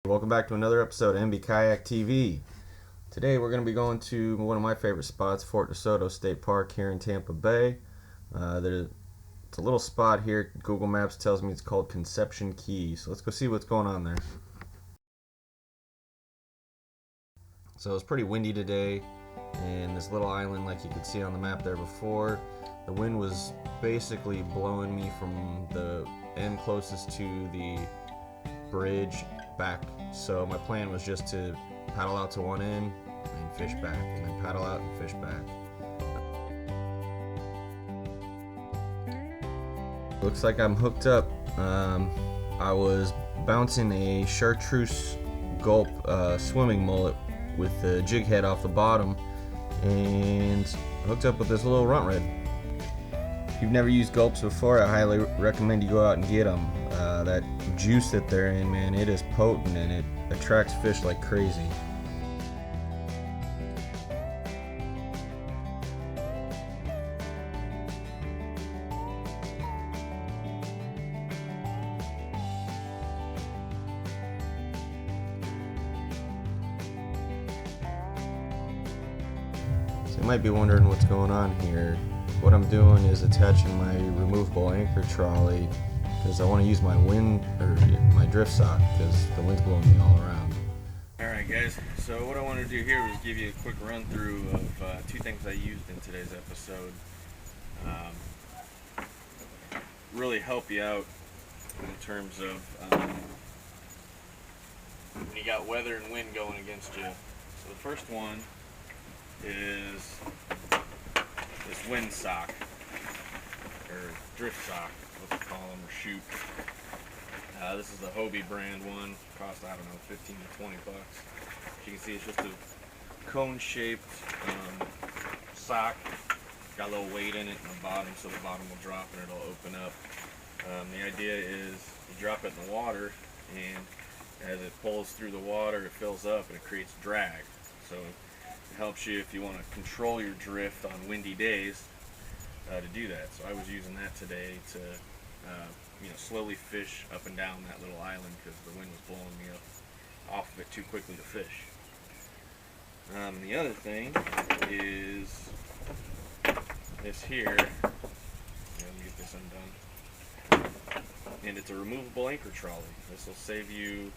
Welcome back to another episode of NBKayakTV. Today we're going to be going to one of my favorite spots, Fort Desoto State Park here in Tampa Bay. It's a little spot here. Google Maps tells me it's called Conception Key. So let's go see what's going on there. So it's pretty windy today, and this little island, like you could see on the map there before, the wind was basically blowing me from the end closest to the bridge back. So my plan was just to paddle out to one end and fish back, and then paddle out and fish back. Looks like I'm hooked up. I was bouncing a chartreuse gulp swimming mullet with the jig head off the bottom, and hooked up with this little runt red. If you've never used gulps before, I highly recommend you go out and get them. That juice that they're in, man, it is potent and it attracts fish like crazy. So you might be wondering what's going on here. What I'm doing is attaching my removable anchor trolley because I want to use my my drift sock because the wind's blowing me all around. Alright guys, so what I want to do here was give you a quick run through of two things I used in today's episode. Really help you out in terms of when you got weather and wind going against you. So the first one is this wind sock, or drift sock, what they call them, or chute. This is the Hobie brand one. Cost, I don't know, 15 to 20 bucks. As you can see, it's just a cone-shaped sock. Got a little weight in it in the bottom, so the bottom will drop and it'll open up. The idea is you drop it in the water, and as it pulls through the water, it fills up and it creates drag. So it helps you if you want to control your drift on windy days to do that. So I was using that today to slowly fish up and down that little island because the wind was blowing me off of it too quickly to fish. And the other thing is this here. Let me get this undone. And it's a removable anchor trolley. This will save you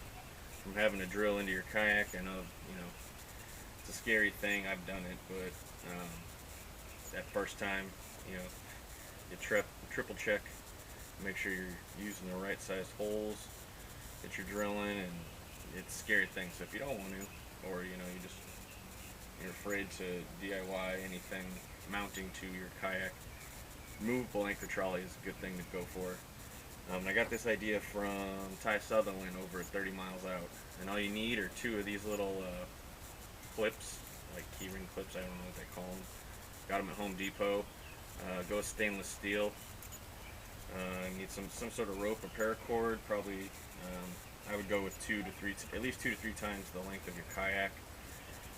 from having to drill into your kayak. I know, it's a scary thing. I've done it, but that first time, you triple check, make sure you're using the right size holes that you're drilling, and it's a scary thing. So if you don't want to, or you're afraid to DIY anything mounting to your kayak, removable anchor trolley is a good thing to go for. I got this idea from Ty Sutherland over at 30 miles out, and all you need are two of these little clips, like keyring clips, I don't know what they call them. Got them at Home Depot. Go with stainless steel. You need some sort of rope or paracord. Probably, I would go with at least 2 to 3 times the length of your kayak,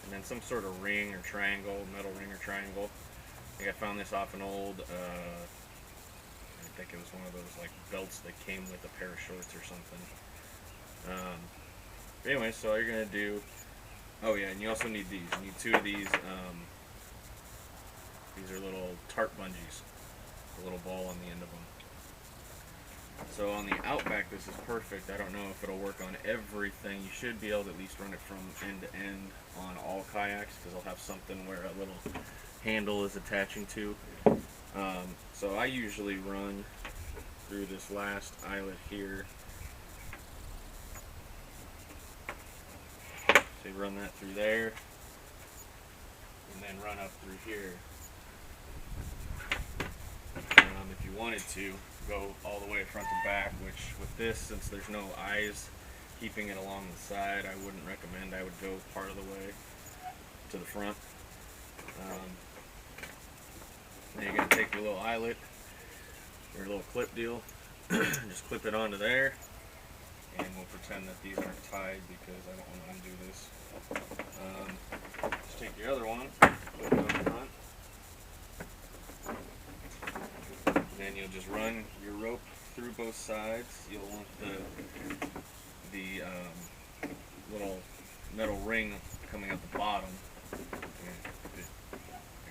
and then some sort of ring or triangle, metal ring or triangle. I think I found this off an old, I think it was one of those like belts that came with a pair of shorts or something. Anyway, so all you're gonna do. Oh yeah, and you also need these. You need 2 of these. These are little tarp bungees, a little ball on the end of them. So on the Outback, this is perfect. I don't know if it'll work on everything. You should be able to at least run it from end to end on all kayaks, because they'll have something where a little handle is attaching to. So I usually run through this last eyelet here. So you run that through there, and then run up through here. If you wanted to go all the way front to back, which with this, since there's no eyes keeping it along the side, I wouldn't recommend. I would go part of the way to the front. Then you're going to take your little eyelet, your little clip deal, just clip it onto there, and we'll pretend that these aren't tied because I don't want to undo this. Just take your other one, put it on the front. Then you'll just run your rope through both sides. You'll want the little metal ring coming out the bottom. I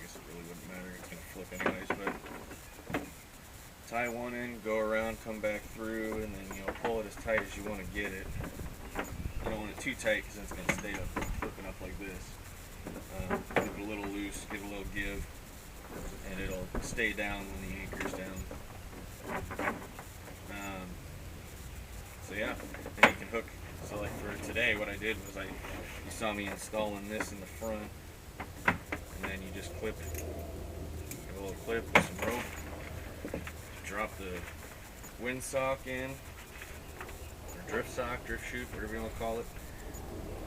guess it really wouldn't matter, it's going to flip anyways, but tie one in, go around, come back through, and then pull it as tight as you want to get it. You don't want it too tight because it's going to stay up, flipping up like this. Keep it a little loose, give it a little give, and it'll stay down when the anchor's down. So yeah, then you can hook. So like for today, what I did was you saw me installing this in the front, and then you just clip it. Give a little clip with some rope. Drop the windsock in, or drift sock, drift chute, whatever you want to call it.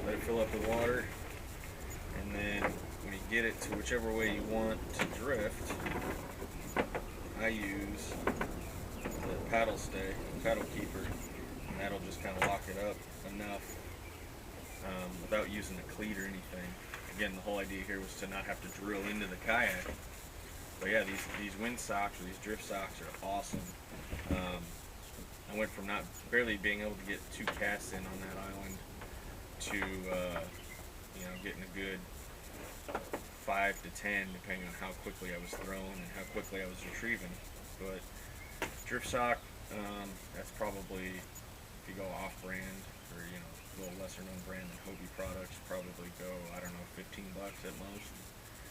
Let it fill up with water, and then when you get it to whichever way you want to drift, I use the paddle stay, paddle keeper, and that'll just kind of lock it up enough without using a cleat or anything. Again, the whole idea here was to not have to drill into the kayak. But yeah, these wind socks or these drift socks are awesome. I went from barely being able to get 2 casts in on that island to getting a good 5 to 10, depending on how quickly I was throwing and how quickly I was retrieving. But drift sock, that's probably, if you go off-brand or a little lesser known brand than Hobie products, probably go, I don't know, $15 at most.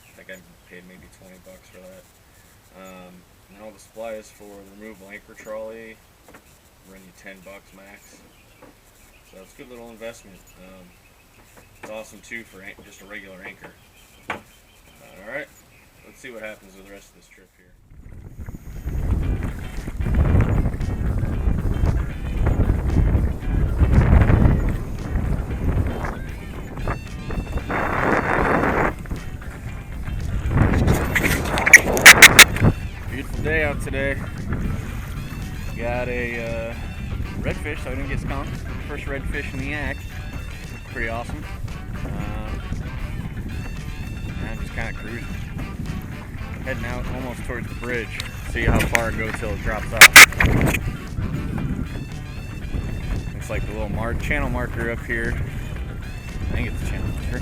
I think I paid maybe $20 for that. And all the supplies for the removable anchor trolley run you $10 max. So it's a good little investment. It's awesome too for just a regular anchor. Alright, let's see what happens with the rest of this trip here. Beautiful day out today. Got a redfish, so I didn't get skunked. First redfish in the yak. Pretty awesome. I'm just kind of cruising. Heading out almost towards the bridge. See how far it goes till it drops off. Looks like the little channel marker up here. I think it's a channel marker.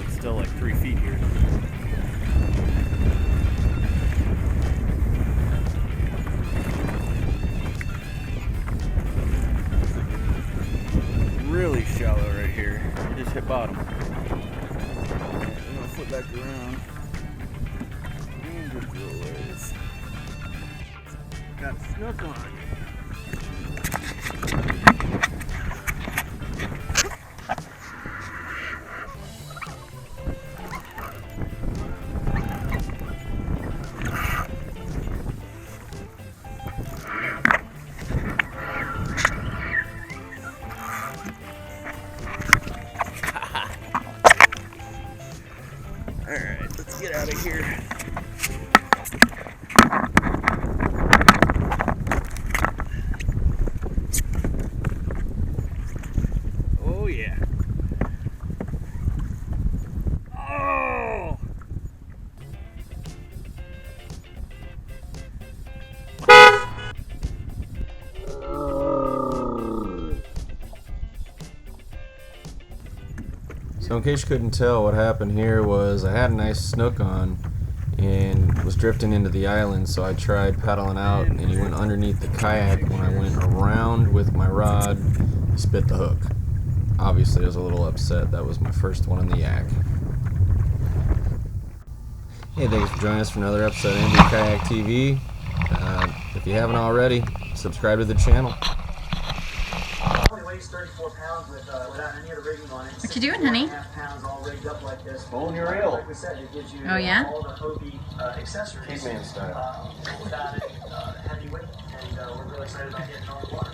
It's still like 3 feet here. Really shallow right here. I just hit bottom. I'm gonna flip back around and just go ways. Got Snook on. Alright, let's get out of here. Oh yeah. Oh! So in case you couldn't tell, what happened here was I had a nice snook on and was drifting into the island, so I tried paddling out and he went underneath the kayak. When I went around with my rod, he spit the hook. Obviously I was a little upset. That was my first one in the yak. Hey, thanks for joining us for another episode of NBKayakTV. If you haven't already, subscribe to the channel. 34 pounds without any of the rigging on it. What you doing, honey? 6.5 pounds all rigged up like this. Pulling your reel. Like we said, it gives you Oh, yeah? all the Hobie accessories Caveman style. without it heavy weight, and we're really excited about getting on the water.